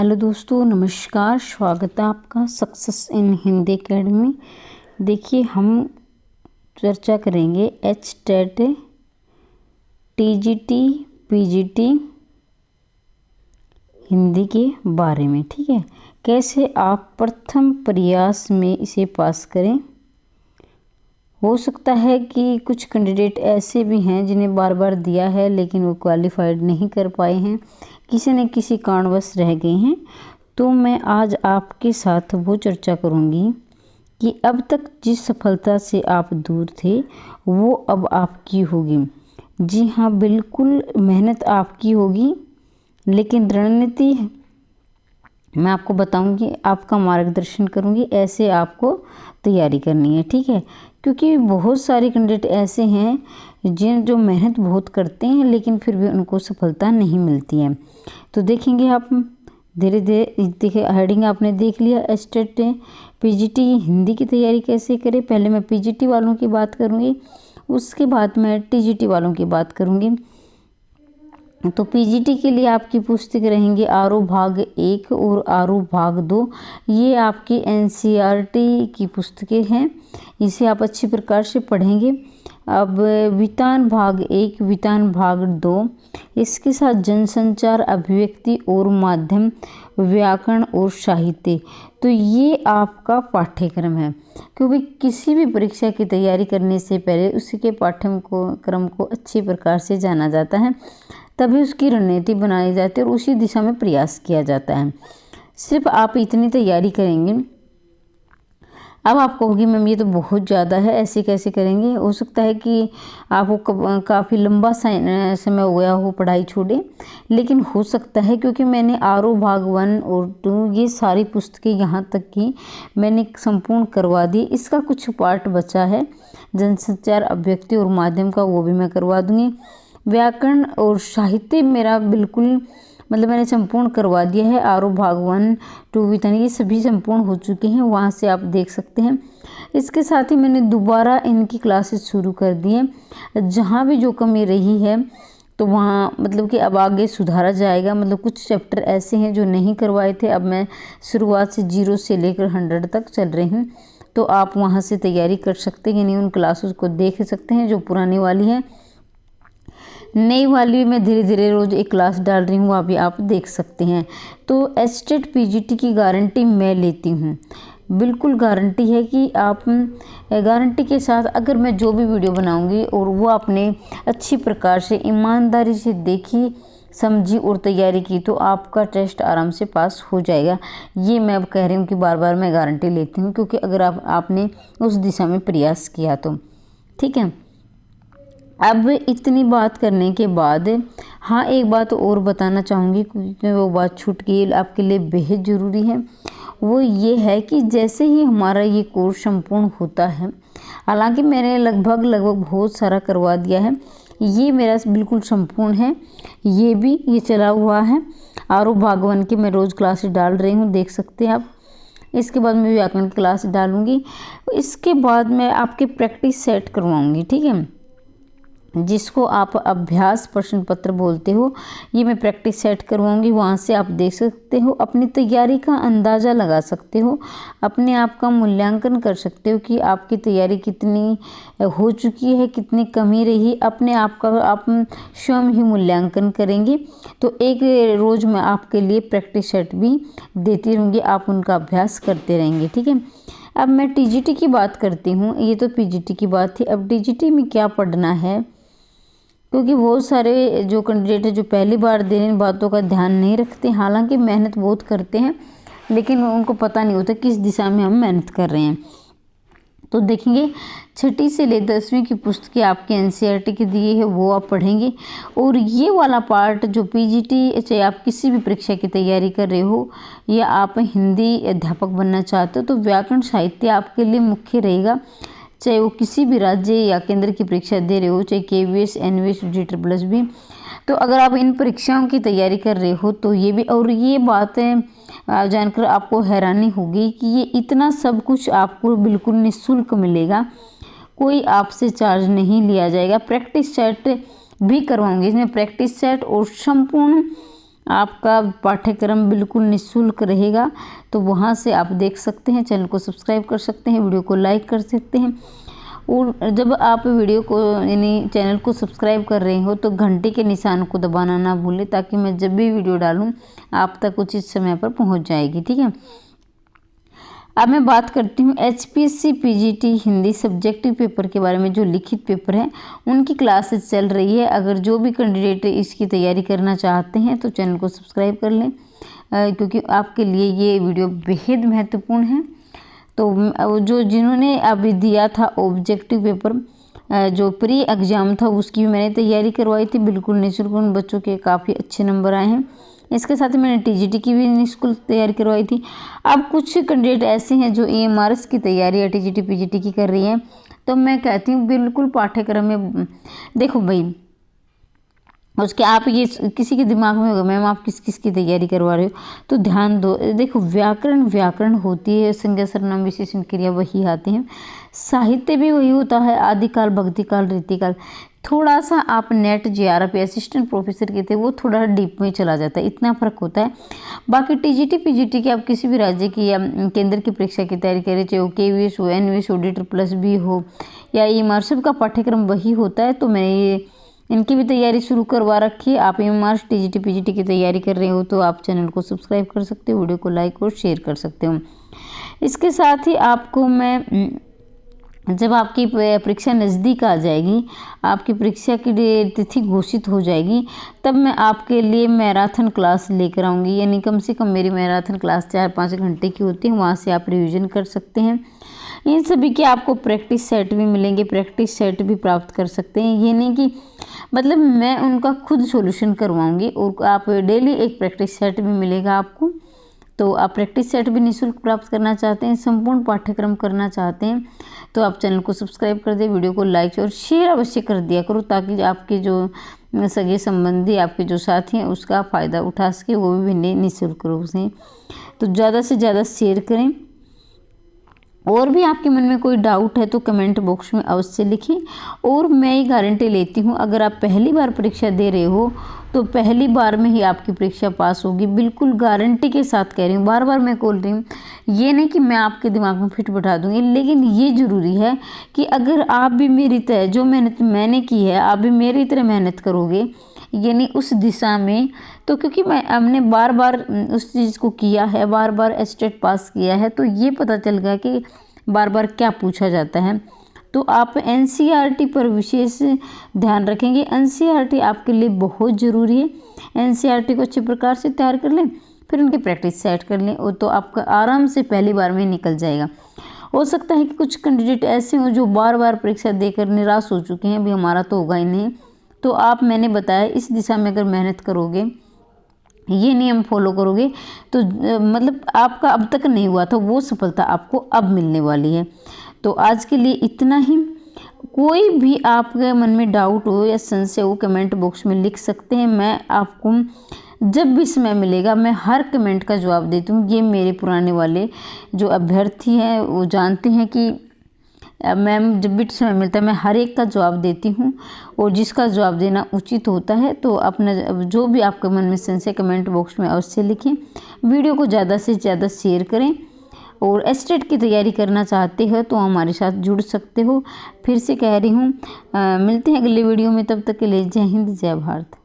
Hello दोस्तों, नमस्कार। स्वागत है आपका सक्सेस इन हिंदी एकेडमी। देखिए, हम चर्चा करेंगे एचटेट, टीजीटी, पीजीटी हिंदी के बारे में। ठीक है, कैसे आप प्रथम प्रयास में इसे पास करें। हो सकता है कि कुछ कैंडिडेट ऐसे भी हैं जिन्हें बार बार दिया है लेकिन वो क्वालिफाइड नहीं कर पाए हैं, किसी न किसी कारणवश रह गए हैं। तो मैं आज आपके साथ वो चर्चा करूंगी कि अब तक जिस सफलता से आप दूर थे वो अब आपकी होगी। जी हाँ, बिल्कुल, मेहनत आपकी होगी, लेकिन रणनीति मैं आपको बताऊंगी, आपका मार्गदर्शन करूंगी, ऐसे आपको तैयारी करनी है। ठीक है, क्योंकि बहुत सारे कैंडिडेट ऐसे हैं जो मेहनत बहुत करते हैं लेकिन फिर भी उनको सफलता नहीं मिलती है। तो देखेंगे आप धीरे धीरे। देखिए, हेडिंग आपने देख लिया, एचटेट पीजीटी हिंदी की तैयारी कैसे करें। पहले मैं पीजीटी वालों की बात करूंगी, उसके बाद मैं टीजीटी वालों की बात करूंगी। तो पीजीटी के लिए आपकी पुस्तक रहेंगी आरोह भाग 1 और आरोह भाग 2। ये आपकी एनसीईआरटी की पुस्तकें हैं, इसे आप अच्छी प्रकार से पढ़ेंगे। अब वितान भाग 1, वितान भाग 2, इसके साथ जनसंचार, अभिव्यक्ति और माध्यम, व्याकरण और साहित्य। तो ये आपका पाठ्यक्रम है, क्योंकि किसी भी परीक्षा की तैयारी करने से पहले उसके पाठ्यक्रम को अच्छी प्रकार से जाना जाता है, तभी उसकी रणनीति बनाई जाती है और उसी दिशा में प्रयास किया जाता है। सिर्फ आप इतनी तैयारी करेंगे। अब आप कहोगे मैम ये तो बहुत ज़्यादा है, ऐसे कैसे करेंगे। हो सकता है कि आपको काफ़ी लंबा समय हो गया हो पढ़ाई छोड़े, लेकिन हो सकता है क्योंकि मैंने आरोह भाग 1 और 2 ये सारी पुस्तकें यहाँ तक की मैंने संपूर्ण करवा दी। इसका कुछ पार्ट बचा है, जनसंचार, अभिव्यक्ति और माध्यम का, वो भी मैं करवा दूँगी। व्याकरण और साहित्य मेरा बिल्कुल मैंने संपूर्ण करवा दिया है। आरोह भाग 1, 2 वितान ये सभी संपूर्ण हो चुके हैं, वहाँ से आप देख सकते हैं। इसके साथ ही मैंने दोबारा इनकी क्लासेस शुरू कर दी हैं। जहाँ भी जो कमी रही है तो वहाँ कि अब आगे सुधारा जाएगा। कुछ चैप्टर ऐसे हैं जो नहीं करवाए थे, अब मैं शुरुआत से 0 से लेकर 100 तक चल रही हूँ। तो आप वहाँ से तैयारी कर सकते हैं, यानी उन क्लासेस को देख सकते हैं जो पुरानी वाली है। नई वाली में धीरे धीरे रोज़ एक क्लास डाल रही हूँ, वहाँ भी आप देख सकते हैं। तो एचटेट पीजीटी की गारंटी मैं लेती हूँ, बिल्कुल गारंटी है कि आप गारंटी के साथ अगर मैं जो भी वीडियो बनाऊंगी और वो आपने अच्छी प्रकार से ईमानदारी से देखी, समझी और तैयारी की तो आपका टेस्ट आराम से पास हो जाएगा। ये मैं अब कह रही हूँ कि बार बार मैं गारंटी लेती हूँ, क्योंकि अगर आपने उस दिशा में प्रयास किया तो। ठीक है, अब इतनी बात करने के बाद हाँ, एक बात और बताना चाहूँगी क्योंकि वो बात छूट गई, आपके लिए बेहद ज़रूरी है। वो ये है कि जैसे ही हमारा ये कोर्स संपूर्ण होता है, हालांकि मैंने लगभग बहुत सारा करवा दिया है, ये मेरा बिल्कुल संपूर्ण है। ये चला हुआ है। आरोह भाग 1 की मैं रोज़ क्लासेस डाल रही हूँ, देख सकते हैं आप। इसके बाद मैं व्याकरण की क्लास डालूँगी। इसके बाद मैं आपके प्रैक्टिस सेट करवाऊँगी। ठीक है, जिसको आप अभ्यास प्रश्न पत्र बोलते हो, ये मैं प्रैक्टिस सेट करवाऊंगी। वहाँ से आप देख सकते हो, अपनी तैयारी का अंदाज़ा लगा सकते हो, अपने आप का मूल्यांकन कर सकते हो कि आपकी तैयारी कितनी हो चुकी है, कितनी कमी रही। अपने आप का आप स्वयं ही मूल्यांकन करेंगे। तो एक रोज़ मैं आपके लिए प्रैक्टिस सेट भी देती रहूँगी, आप उनका अभ्यास करते रहेंगे। ठीक है, अब मैं टीजीटी की बात करती हूँ। ये तो पीजीटी की बात थी। अब टीजीटी में क्या पढ़ना है, क्योंकि बहुत सारे जो कैंडिडेट है जो पहली बार दे रहे इन बातों का ध्यान नहीं रखते, हालांकि मेहनत बहुत करते हैं लेकिन उनको पता नहीं होता किस दिशा में हम मेहनत कर रहे हैं। तो देखेंगे, 6ठी से ले 10वीं की पुस्तकें आपके एनसीईआरटी की दी है, वो आप पढ़ेंगे। और ये वाला पार्ट जो पीजीटी, चाहे आप किसी भी परीक्षा की तैयारी कर रहे हो या आप हिंदी अध्यापक बनना चाहते हो, तो व्याकरण साहित्य आपके लिए मुख्य रहेगा। चाहे वो किसी भी राज्य या केंद्र की परीक्षा दे रहे हो, चाहे केवीएस, एनवीएस, GSS भी। तो अगर आप इन परीक्षाओं की तैयारी कर रहे हो तो ये भी, और ये बातें जानकर आपको हैरानी होगी कि ये इतना सब कुछ आपको बिल्कुल निःशुल्क मिलेगा, कोई आपसे चार्ज नहीं लिया जाएगा। प्रैक्टिस सेट भी करवाऊंगी, इसमें प्रैक्टिस सेट और संपूर्ण आपका पाठ्यक्रम बिल्कुल निःशुल्क रहेगा, तो वहाँ से आप देख सकते हैं। चैनल को सब्सक्राइब कर सकते हैं, वीडियो को लाइक कर सकते हैं। और जब आप वीडियो को यानी चैनल को सब्सक्राइब कर रहे हो तो घंटे के निशान को दबाना ना भूलें, ताकि मैं जब भी वीडियो डालूँ आप तक उचित समय पर पहुंच जाएगी, ठीक है। अब मैं बात करती हूँ HPSC PGT Hindi subjective paper के बारे में। जो लिखित पेपर है उनकी क्लासेस चल रही है। अगर जो भी कैंडिडेट इसकी तैयारी करना चाहते हैं तो चैनल को सब्सक्राइब कर लें, क्योंकि आपके लिए ये वीडियो बेहद महत्वपूर्ण है। तो जिन्होंने अभी दिया था ऑब्जेक्टिव पेपर, जो प्री एग्ज़ाम था, उसकी भी मैंने तैयारी करवाई थी बिल्कुल निःशुल्क। उन बच्चों के काफ़ी अच्छे नंबर आए हैं। इसके साथ ही मैंने TGT की भी निःशुल्क तैयारी करवाई थी। अब कुछ कैंडिडेट ऐसे हैं जो EMRS की तैयारी या TGT PGT की कर रही हैं, तो मैं कहती हूँ बिल्कुल पाठ्यक्रम में देखो भाई, उसके आप ये किसी के दिमाग में होगा मैम आप किस किस की तैयारी करवा रहे हो, तो ध्यान दो। देखो व्याकरण होती है, संज्ञा सर्वनाम विशेषण क्रिया वही आती हैं। साहित्य भी वही होता है, आदिकाल भक्तिकाल रीतिकाल। थोड़ा सा आप नेट JRF असिस्टेंट प्रोफेसर के थे वो थोड़ा डीप में चला जाता है, इतना फ़र्क होता है। बाकी TGT PGT की आप किसी भी राज्य की या केंद्र की परीक्षा की तैयारी करें, चाहे वो KVS हो, NVS हो, DET+B हो या EMRS का पाठ्यक्रम वही होता है। तो मैंने ये इनकी भी तैयारी शुरू करवा रखी है। आप EMRS TGT PGT की तैयारी कर रहे हो तो आप चैनल को सब्सक्राइब कर सकते हो, वीडियो को लाइक और शेयर कर सकते हो। इसके साथ ही आपको मैं, जब आपकी परीक्षा नज़दीक आ जाएगी, आपकी परीक्षा की तिथि घोषित हो जाएगी, तब मैं आपके लिए मैराथन क्लास लेकर आऊँगी। यानी कम से कम मेरी मैराथन क्लास 4-5 घंटे की होती है, वहाँ से आप रिवीजन कर सकते हैं। इन सभी के आपको प्रैक्टिस सेट भी मिलेंगे, प्रैक्टिस सेट भी प्राप्त कर सकते हैं। ये नहीं कि मतलब मैं उनका खुद सॉल्यूशन करवाऊंगी, और आप डेली एक प्रैक्टिस सेट भी मिलेगा आपको। तो आप प्रैक्टिस सेट भी निःशुल्क प्राप्त करना चाहते हैं, संपूर्ण पाठ्यक्रम करना चाहते हैं, तो आप चैनल को सब्सक्राइब कर दें, वीडियो को लाइक और शेयर अवश्य कर दिया करो, ताकि आपके जो सगे संबंधी, आपके जो साथी हैं उसका फ़ायदा उठा सके, वो भी निःशुल्क रूप से। तो ज़्यादा से ज़्यादा शेयर करें। और भी आपके मन में कोई डाउट है तो कमेंट बॉक्स में अवश्य लिखें। और मैं ये गारंटी लेती हूँ, अगर आप पहली बार परीक्षा दे रहे हो तो पहली बार में ही आपकी परीक्षा पास होगी, बिल्कुल गारंटी के साथ कह रही हूँ। बार बार मैं बोल रही हूँ, ये नहीं कि मैं आपके दिमाग में फिट बैठा दूँगी, लेकिन ये ज़रूरी है कि अगर आप भी मेरी तरह जो मेहनत मैंने की है, आप भी मेरी तरह मेहनत करोगे यानी उस दिशा में, तो क्योंकि हमने बार बार उस चीज़ को किया है, बार बार स्टेट पास किया है, तो ये पता चल गया कि बार बार क्या पूछा जाता है। तो आप NCERT पर विशेष ध्यान रखेंगे। NCERT आपके लिए बहुत ज़रूरी है। NCERT को अच्छे प्रकार से तैयार कर लें, फिर उनकी प्रैक्टिस सेट कर लें, और तो आपका आराम से पहली बार में निकल जाएगा। हो सकता है कि कुछ कैंडिडेट ऐसे हों जो बार बार परीक्षा देकर निराश हो चुके हैं, भी हमारा तो होगा ही नहीं। तो आप, मैंने बताया, इस दिशा में अगर मेहनत करोगे, ये नियम फॉलो करोगे, तो मतलब आपका अब तक नहीं हुआ था वो सफलता आपको अब मिलने वाली है। तो आज के लिए इतना ही। कोई भी आपके मन में डाउट हो या संशय हो, कमेंट बॉक्स में लिख सकते हैं। मैं आपको जब भी समय मिलेगा मैं हर कमेंट का जवाब देती हूँ। ये मेरे पुराने वाले जो अभ्यर्थी हैं वो जानते हैं कि मैम जब भी समय मिलता है मैं हर एक का जवाब देती हूँ, और जिसका जवाब देना उचित होता है। तो अपना जो भी आपके मन में संशय कमेंट बॉक्स में अवश्य लिखें। वीडियो को ज़्यादा से ज़्यादा शेयर करें, और एस्टेट की तैयारी करना चाहते हो तो हमारे साथ जुड़ सकते हो। फिर से कह रही हूँ, मिलते हैं अगले वीडियो में, तब तक के लिए जय हिंद जय भारत।